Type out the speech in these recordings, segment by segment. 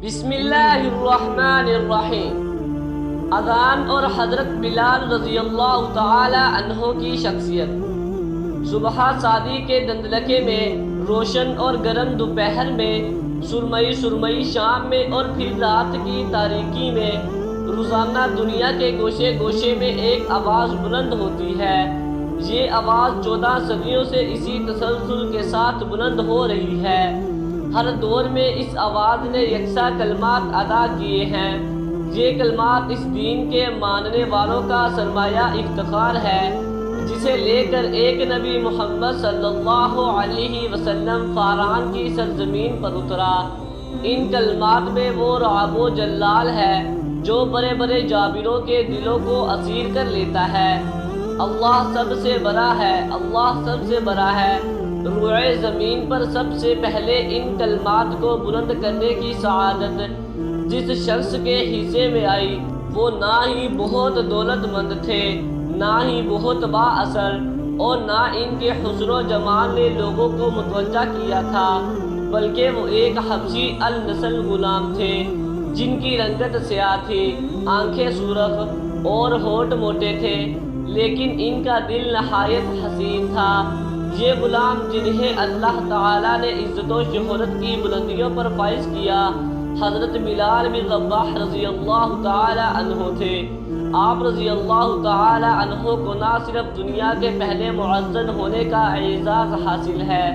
بسم اللہ الرحمن الرحیم۔ اذان اور حضرت بلال رضی اللہ تعالی عنہ کی شخصیت۔ صبح شادی کے دندلکے میں، روشن اور گرم دوپہر میں، سرمئی شام میں اور پھر رات کی تاریکی میں، روزانہ دنیا کے گوشے گوشے میں ایک آواز بلند ہوتی ہے۔ یہ آواز 14 صدیوں سے اسی تسلسل کے ساتھ بلند ہو رہی ہے۔ ہر دور میں اس آواز نے یکساں کلمات ادا کیے ہیں۔ یہ کلمات اس دین کے ماننے والوں کا سرمایہ افتخار ہے، جسے لے کر ایک نبی محمد صلی اللہ علیہ وسلم فاران کی سرزمین پر اترا۔ ان کلمات میں وہ رعب و جلال ہے جو بڑے بڑے جابروں کے دلوں کو اسیر کر لیتا ہے۔ اللہ سب سے بڑا ہے، اللہ سب سے بڑا ہے۔ روئے زمین پر سب سے پہلے ان کلمات کو بلند کرنے کی سعادت جس شخص کے حصے میں آئی، وہ نہ ہی بہت دولت مند تھے، نہ ہی بہت با اثر، اور نہ ان کے حسن و جمال نے لوگوں کو متوجہ کیا تھا، بلکہ وہ ایک حبشی النسل غلام تھے جن کی رنگت سیاہ تھی، آنکھیں سرخ اور ہونٹ موٹے تھے، لیکن ان کا دل نہایت حسین تھا۔ یہ غلام جنہیں اللہ تعالیٰ نے عزت و شہرت کی بلندیوں پر فائز کیا، حضرت بلال بن رباح رضی اللہ تعالی عنہ تھے۔ آپ رضی اللہ تعالی عنہ کو نہ صرف دنیا کے پہلے مؤذن ہونے کا اعزاز حاصل ہے،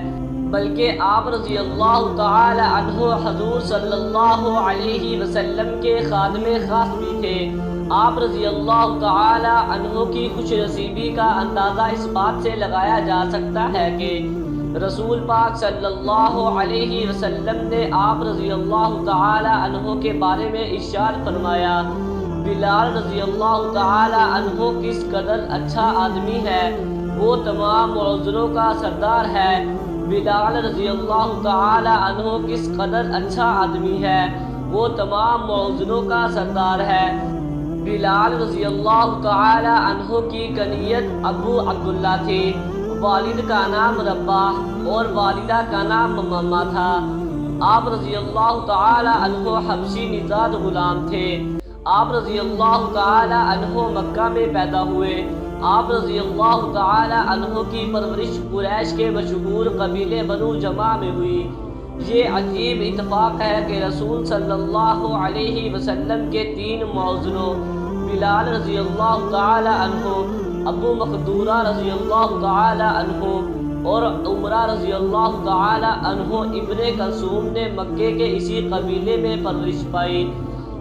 بلکہ آپ رضی اللہ تعالی عنہ حضور صلی اللہ علیہ وسلم کے خادم خاص بھی تھے۔ آپ رضی اللہ تعالی عنہ کی خوش نصیبی کا اندازہ اس بات سے لگایا جا سکتا ہے کہ رسول پاک صلی اللہ علیہ وسلم نے آپ رضی اللہ تعالی عنہ کے بارے میں ارشاد فرمایا، بلال رضی اللہ تعالی عنہ کس قدر اچھا آدمی ہے، وہ تمام مؤذنوں کا سردار ہے۔ بلال رضی اللہ تعالی عنہ کس قدر اچھا آدمی ہے، وہ تمام مؤذنوں کا سردار ہے۔ بلال رضی اللہ تعالی عنہ کی کنیت ابو عبداللہ تھی۔ والد کا نام رباح اور والدہ کا نام مما تھا۔ آپ رضی اللہ تعالی عنہ حبشی نژاد غلام تھے۔ آپ رضی اللہ تعالی عنہ مکہ میں پیدا ہوئے۔ آپ رضی اللہ تعالی عنہ کی پرورش قریش کے مشہور قبیلے بنو جمع میں ہوئی۔ یہ عجیب اتفاق ہے کہ رسول صلی اللہ علیہ وسلم کے 3 مؤذنوں بلال رضی اللہ تعالی عنہ، ابو مخدورہ رضی اللہ تعالی عنہ اور عمرہ رضی اللہ تعالی عنہ ابن کلثوم نے مکے کے اسی قبیلے میں پرورش پائی۔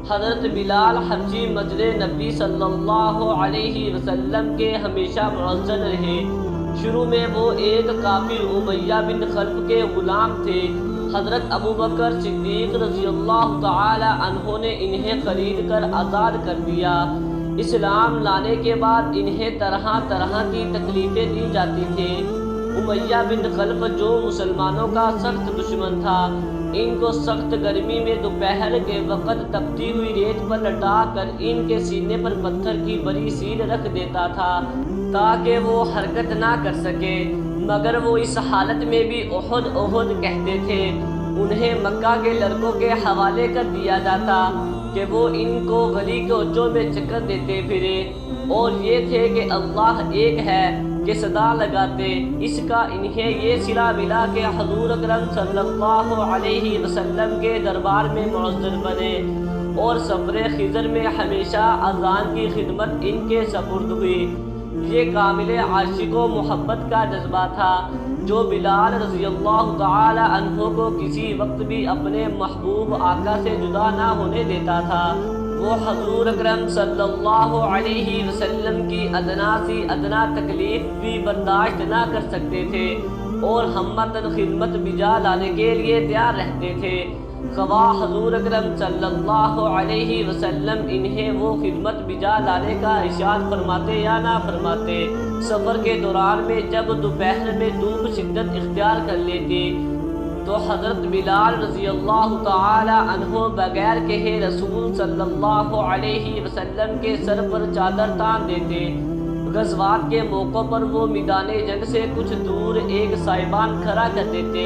حضرت بلال حبشی مجد نبی صلی اللہ علیہ وسلم کے ہمیشہ مؤذن رہے۔ شروع میں وہ ایک کافر امیہ بن خلف کے غلام تھے۔ حضرت ابوبکر صدیق رضی اللہ تعالی عنہ نے انہیں خرید کر آزاد کر دیا۔ اسلام لانے کے بعد انہیں طرح طرح کی تکلیفیں دی جاتی تھیں۔ امیہ بن خلف جو مسلمانوں کا سخت دشمن تھا، ان کو سخت گرمی میں دوپہر کے وقت تپتی ہوئی ریت پر لٹا کر ان کے سینے پر پتھر کی بڑی سیل رکھ دیتا تھا تاکہ وہ حرکت نہ کر سکے، مگر وہ اس حالت میں بھی احد احد کہتے تھے۔ انہیں مکہ کے لڑکوں کے حوالے کر دیا جاتا کہ وہ ان کو گلی کوچوں میں چکر دیتے پھرے، اور یہ تھے کہ اللہ ایک ہے کہ صدا لگاتے۔ اس کا انہیں یہ صلہ ملا کہ حضور اکرم صلی اللہ علیہ وسلم کے دربار میں مؤذن بنے، اور سفر خضر میں ہمیشہ اذان کی خدمت ان کے سپرد ہوئی۔ یہ کامل عاشق و محبت کا جذبہ تھا جو بلال رضی اللہ تعالی عنہ کو کسی وقت بھی اپنے محبوب آقا سے جدا نہ ہونے دیتا تھا۔ وہ حضور اکرم صلی اللہ علیہ وسلم کی ادنا سی ادنا تکلیف بھی برداشت نہ کر سکتے تھے، اور ہمتاً خدمت بجا لانے کے لیے تیار رہتے تھے، خواہ حضور اکرم صلی اللہ علیہ وسلم انہیں وہ خدمت بجا لانے کا ارشاد فرماتے یا نہ فرماتے۔ سفر کے دوران میں جب دوپہر میں دھوپ شدت اختیار کر لیتی تو حضرت بلال رضی اللہ تعالی عنہ بغیر کہے رسول صلی اللہ علیہ وسلم کے سر پر چادر تان دیتے۔ غزوات کے موقعوں پر وہ میدان جنگ سے کچھ دور ایک سائبان کھڑا کر دیتے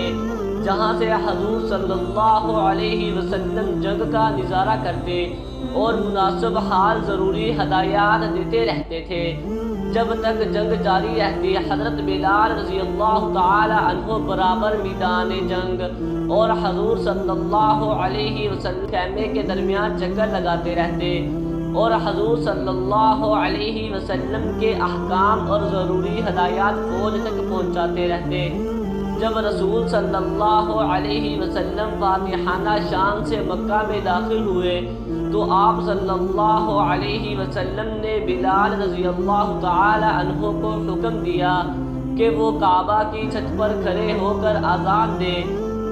جہاں سے حضور صلی اللہ علیہ وسلم جنگ کا نظارہ کرتے اور مناسب حال ضروری ہدایات دیتے رہتے تھے۔ جب تک جنگ جاری رہتی حضرت بلال رضی اللہ تعالی عنہ برابر میدان جنگ اور حضور صلی اللہ علیہ وسلم خیمے کے درمیان چکر لگاتے رہتے اور حضور صلی اللہ علیہ وسلم کے احکام اور ضروری ہدایات فوج تک پہنچاتے رہتے۔ جب رسول صلی اللہ علیہ وسلم فاتحانہ شان سے مکہ میں داخل ہوئے تو آپ صلی اللہ علیہ وسلم نے بلال رضی اللہ تعالی عنہ کو حکم دیا کہ وہ کعبہ کی چھت پر کھڑے ہو کر اذان دے۔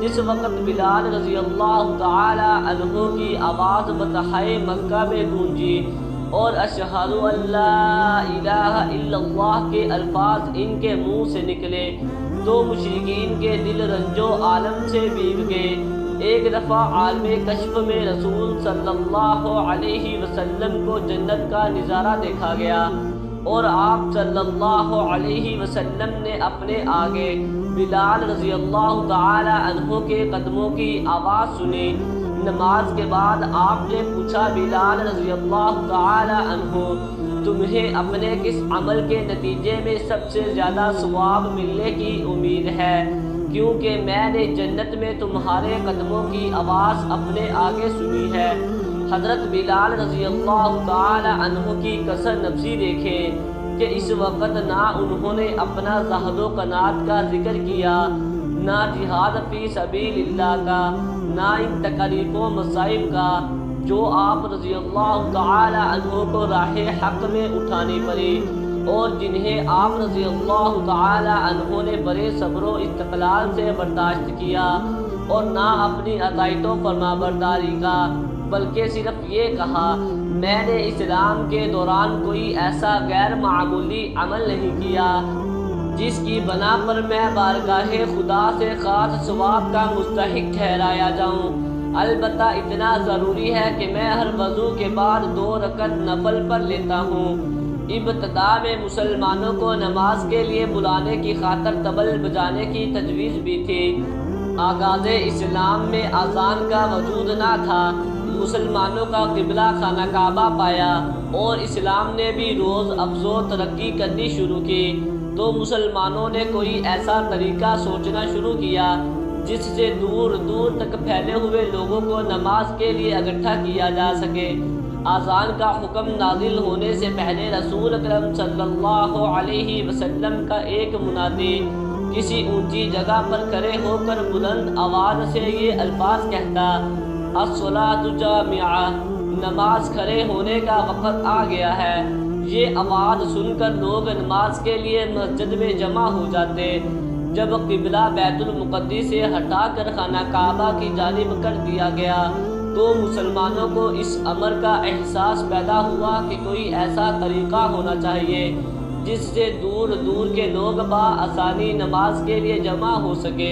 جس وقت بلال رضی اللہ تعالی عنہ کی آواز بتہائے مکہ میں گونجی اور اشہد ان لا الہ الا اللہ کے الفاظ ان کے منہ سے نکلے تو مشرکین کے دل رنج و عالم سے بھیگ گئے۔ ایک دفعہ عالم کشف میں رسول صلی اللہ علیہ وسلم کو جنت کا نظارہ دیکھا گیا اور آپ صلی اللہ علیہ وسلم نے اپنے آگے بلال رضی اللہ تعالی عنہ کے قدموں کی آواز سنی۔ نماز کے بعد آپ نے پوچھا بلال رضی اللہ تعالی عنہ تمہیں اپنے کس عمل کے نتیجے میں سب سے زیادہ ثواب ملنے کی امید ہے؟ کیونکہ میں نے جنت میں تمہارے قدموں کی آواز اپنے آگے سنی ہے۔ حضرت بلال رضی اللہ تعالی عنہ کی کثر نفسی دیکھیں کہ اس وقت نہ انہوں نے اپنا زہد و قناعت کا ذکر کیا، نہ جہاد فی سبیل اللہ کا، نہ ان تکالیف و مصائب کا جو آپ رضی اللہ تعالی عنہ کو راہ حق میں اٹھانی پڑی اور جنہیں آپ رضی اللہ تعالی عنہ نے بڑے صبر و استقلال سے برداشت کیا، اور نہ اپنی عطائیت و فرمانبرداری کا، بلکہ صرف یہ کہا میں نے اسلام کے دوران کوئی ایسا غیر معمولی عمل نہیں کیا جس کی بنا پر میں بارگاہ خدا سے خاص ثواب کا مستحق ٹھہرایا جاؤں۔ البتہ اتنا ضروری ہے کہ میں ہر وضو کے بعد 2 رکعت نفل پڑھ لیتا ہوں۔ ابتدا میں مسلمانوں کو نماز کے لیے بلانے کی خاطر طبل بجانے کی تجویز بھی تھی۔ آغاز اسلام میں اذان کا وجود نہ تھا، مسلمانوں کا قبلہ خانہ کعبہ پایا اور اسلام نے بھی روز افزوں ترقی کرنی شروع کی تو مسلمانوں نے کوئی ایسا طریقہ سوچنا شروع کیا جس سے دور دور تک پھیلے ہوئے لوگوں کو نماز کے لیے اکٹھا کیا جا سکے۔ اذان کا حکم نازل ہونے سے پہلے رسول اکرم صلی اللہ علیہ وسلم کا ایک منادی کسی اونچی جگہ پر کھڑے ہو کر بلند آواز سے یہ الفاظ کہتا، الصلاۃ جامعہ، نماز کھڑے ہونے کا وقت آ گیا ہے۔ یہ آواز سن کر لوگ نماز کے لیے مسجد میں جمع ہو جاتے۔ جب قبلہ بیت المقدس سے ہٹا کر خانہ کعبہ کی جانب کر دیا گیا تو مسلمانوں کو اس امر کا احساس پیدا ہوا کہ کوئی ایسا طریقہ ہونا چاہیے جس سے دور دور کے لوگ بآسانی نماز کے لیے جمع ہو سکے۔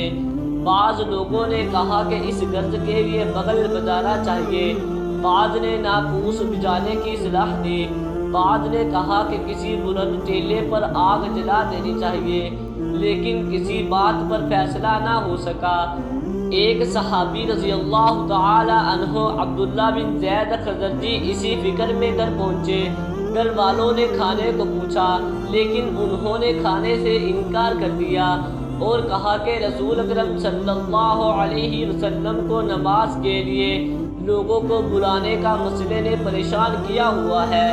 بعض لوگوں نے کہا کہ اس غرض کے لیے بغل بجانا چاہیے، بعض نے ناقوس بجانے کی صلاح دی، بعض نے کہا کہ کسی بلند ٹیلے پر آگ جلا دینی چاہیے، لیکن کسی بات پر فیصلہ نہ ہو سکا۔ ایک صحابی رضی اللہ تعالی عنہ عبداللہ بن زید خزرجی اسی فکر میں در پہنچے۔ گھر والوں نے کھانے کو پوچھا لیکن انہوں نے کھانے سے انکار کر دیا اور کہا کہ رسول اکرم صلی اللہ علیہ وسلم کو نماز کے لیے لوگوں کو بلانے کا مسئلے نے پریشان کیا ہوا ہے،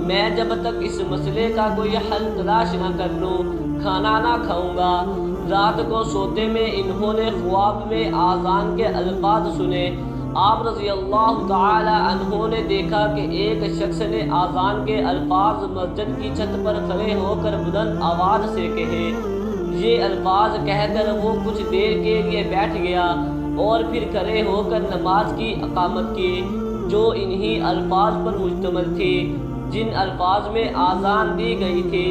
میں جب تک اس مسئلے کا کوئی حل تلاش نہ کر لوں کھانا نہ کھاؤں گا۔ رات کو سوتے میں انہوں نے خواب میں آذان کے الفاظ سنے۔ آپ رضی اللہ تعالی عنہ نے دیکھا کہ ایک شخص نے آذان کے الفاظ مسجد کی چھت پر کھڑے ہو کر بلند آواز سے کہے۔ یہ الفاظ کہہ کر وہ کچھ دیر کے لیے بیٹھ گیا اور پھر کھڑے ہو کر نماز کی اقامت کی جو انہی الفاظ پر مشتمل تھی جن الفاظ میں آذان دی گئی تھی۔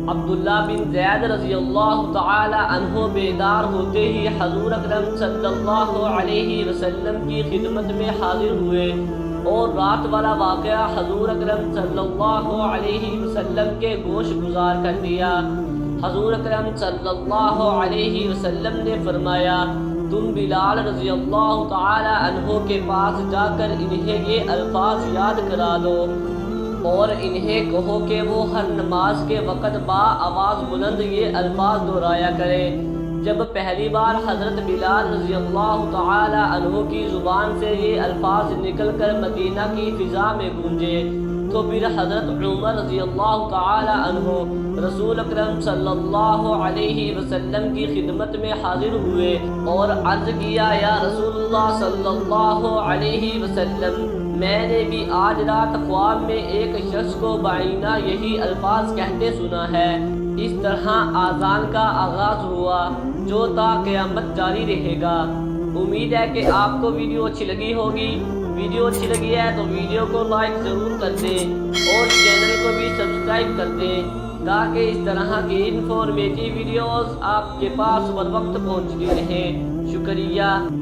عبداللہ بن زید رضی اللہ تعالی عنہ بیدار ہوتے ہی حضور اکرم صلی اللہ علیہ وسلم کی خدمت میں حاضر ہوئے اور رات والا واقعہ حضور اکرم صلی اللہ علیہ وسلم کے گوش گزار کر دیا۔ حضور اکرم صلی اللہ علیہ وسلم نے فرمایا، تم بلال رضی اللہ تعالی عنہ کے پاس جا کر انہیں یہ الفاظ یاد کرا دو اور انہیں کہو کہ وہ ہر نماز کے وقت با آواز بلند یہ الفاظ دہرایا کرے۔ جب پہلی بار حضرت بلال رضی اللہ تعالی عنہ کی زبان سے یہ الفاظ نکل کر مدینہ کی فضا میں گونجے تو پھر حضرت عمر رضی اللہ تعالی عنہ رسول اکرم صلی اللہ علیہ وسلم کی خدمت میں حاضر ہوئے اور عرض کیا، یا رسول اللہ صلی اللہ علیہ وسلم، میں نے بھی آج رات خواب میں ایک شخص کو بعینہ یہی الفاظ کہتے سنا ہے۔ اس طرح آذان کا آغاز ہوا جو تا قیامت جاری رہے گا۔ امید ہے کہ آپ کو ویڈیو اچھی لگی ہوگی۔ ویڈیو اچھی لگی ہے تو ویڈیو کو لائک ضرور کر دیں اور چینل کو بھی سبسکرائب کر دیں تاکہ اس طرح کی انفارمیٹیو ویڈیوز آپ کے پاس بر وقت پہنچتی رہیں۔ شکریہ۔